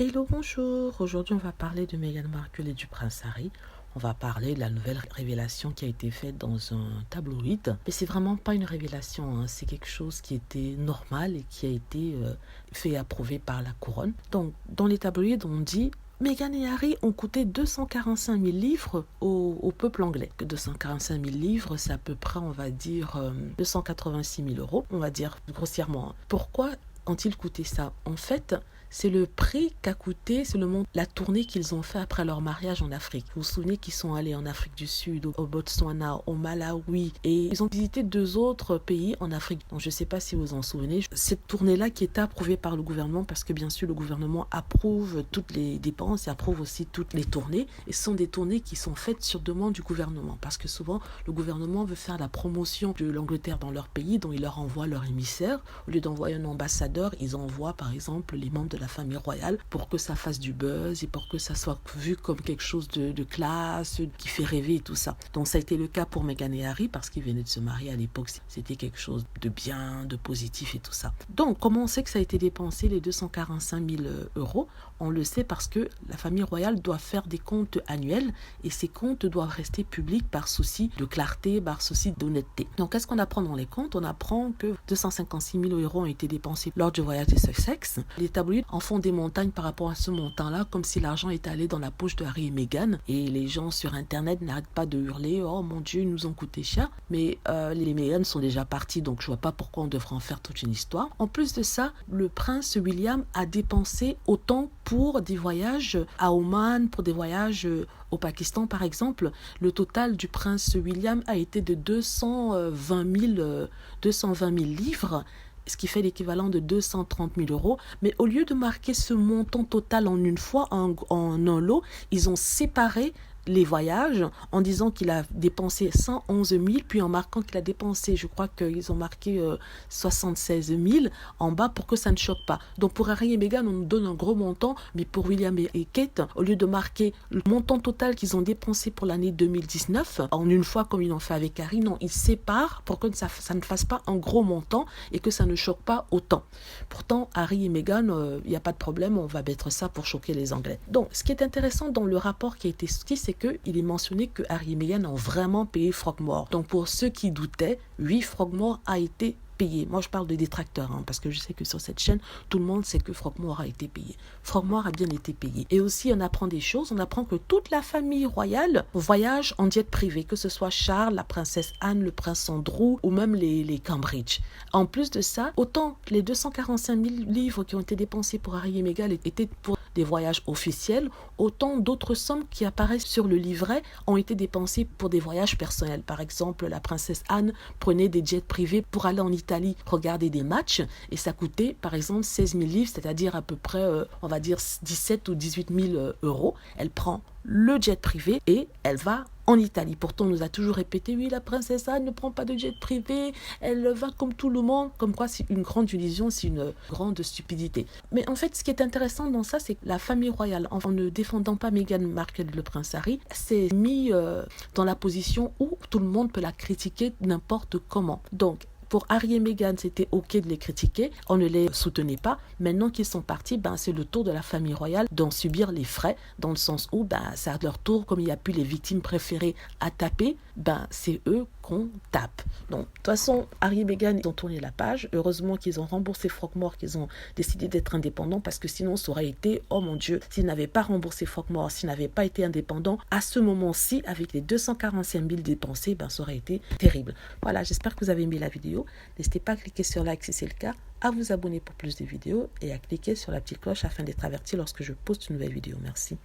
Hello, bonjour. Aujourd'hui, on va parler de Meghan Markle et du prince Harry. On va parler de la nouvelle révélation qui a été faite dans un tabloïd. Mais c'est vraiment pas une révélation, hein. C'est quelque chose qui était normal et qui a été fait et approuvé par la couronne. Donc, dans les tabloïds, on dit Meghan et Harry ont coûté 245 000 livres au peuple anglais. 245 000 livres, c'est à peu près, on va dire, 286 000 euros, on va dire grossièrement. Pourquoi ont-ils coûté ça? En fait, c'est le prix qu'a coûté, c'est la tournée qu'ils ont fait après leur mariage en Afrique. Vous vous souvenez qu'ils sont allés en Afrique du Sud, au Botswana, au Malawi, et ils ont visité 2 autres pays en Afrique. Donc, je ne sais pas si vous vous en souvenez. Cette tournée-là qui est approuvée par le gouvernement, parce que bien sûr le gouvernement approuve toutes les dépenses et approuve aussi toutes les tournées. Et ce sont des tournées qui sont faites sur demande du gouvernement, parce que souvent le gouvernement veut faire la promotion de l'Angleterre dans leur pays, donc il leur envoie leur émissaire. Au lieu d'envoyer un ambassadeur, ils envoient par exemple les membres de la famille royale pour que ça fasse du buzz et pour que ça soit vu comme quelque chose de classe, qui fait rêver et tout ça. Donc ça a été le cas pour Meghan et Harry parce qu'ils venaient de se marier à l'époque. C'était quelque chose de bien, de positif et tout ça. Donc comment on sait que ça a été dépensé les 245 000 euros? On le sait parce que la famille royale doit faire des comptes annuels et ces comptes doivent rester publics par souci de clarté, par souci d'honnêteté. Donc qu'est-ce qu'on apprend dans les comptes? On apprend que 256 000 euros ont été dépensés lors du voyage de Sussex. Les tabloïds en font des montagnes par rapport à ce montant-là, comme si l'argent était allé dans la poche de Harry et Meghan. Et les gens sur Internet n'arrêtent pas de hurler « Oh mon Dieu, ils nous ont coûté cher ». Mais les Meghan sont déjà partis, donc je vois pas pourquoi on devrait en faire toute une histoire. En plus de ça, le prince William a dépensé autant pour des voyages à Oman, pour des voyages au Pakistan par exemple. Le total du prince William a été de 220 000 livres, ce qui fait l'équivalent de 230 000 euros. Mais au lieu de marquer ce montant total en une fois, en un lot, ils ont séparé les voyages en disant qu'il a dépensé 111 000, puis en marquant qu'il a dépensé, je crois qu'ils ont marqué 76 000 en bas pour que ça ne choque pas. Donc pour Harry et Meghan, on nous donne un gros montant, mais pour William et Kate, au lieu de marquer le montant total qu'ils ont dépensé pour l'année 2019, en une fois comme ils l'ont fait avec Harry, non, ils séparent pour que ça ne fasse pas un gros montant et que ça ne choque pas autant. Pourtant, Harry et Meghan, il n'y a pas de problème, on va mettre ça pour choquer les Anglais. Donc, ce qui est intéressant dans le rapport qui a été sorti, c'est qu'il est mentionné que Harry et Meghan ont vraiment payé Frogmore. Donc pour ceux qui doutaient, oui, Frogmore a été payé. Moi, je parle de détracteurs, hein, parce que je sais que sur cette chaîne, tout le monde sait que Frogmore a été payé. Frogmore a bien été payé. Et aussi, on apprend des choses. On apprend que toute la famille royale voyage en jet privé, que ce soit Charles, la princesse Anne, le prince Andrew ou même les Cambridge. En plus de ça, autant les 245 000 livres qui ont été dépensés pour Harry et Meghan étaient pour des voyages officiels, autant d'autres sommes qui apparaissent sur le livret ont été dépensées pour des voyages personnels. Par exemple, la princesse Anne prenait des jets privés pour aller en Italie regarder des matchs et ça coûtait par exemple 16 000 livres, c'est-à-dire à peu près, on va dire 17 ou 18 000 euros. Elle prend le jet privé et elle va en Italie. Pourtant, on nous a toujours répété, oui, la princesse Anne ne prend pas de jet privé, elle va comme tout le monde, comme quoi c'est une grande illusion, c'est une grande stupidité. Mais en fait, ce qui est intéressant dans ça, c'est que la famille royale, en ne défendant pas Meghan Markle et le prince Harry, s'est mis dans la position où tout le monde peut la critiquer n'importe comment. Donc, pour Harry et Meghan, c'était ok de les critiquer, on ne les soutenait pas. Maintenant qu'ils sont partis, c'est le tour de la famille royale d'en subir les frais, dans le sens où c'est à leur tour, comme il n'y a plus les victimes préférées à taper, c'est eux qu'on tape. Donc, de toute façon, Harry et Meghan, ils ont tourné la page. Heureusement qu'ils ont remboursé Frogmore, qu'ils ont décidé d'être indépendants, parce que sinon, ça aurait été, oh mon Dieu, s'ils n'avaient pas remboursé Frogmore, s'ils n'avaient pas été indépendants, à ce moment-ci, avec les 245 000 dépensés, ça aurait été terrible. Voilà, j'espère que vous avez aimé la vidéo. N'hésitez pas à cliquer sur like si c'est le cas, à vous abonner pour plus de vidéos et à cliquer sur la petite cloche afin d'être averti lorsque je poste une nouvelle vidéo. Merci.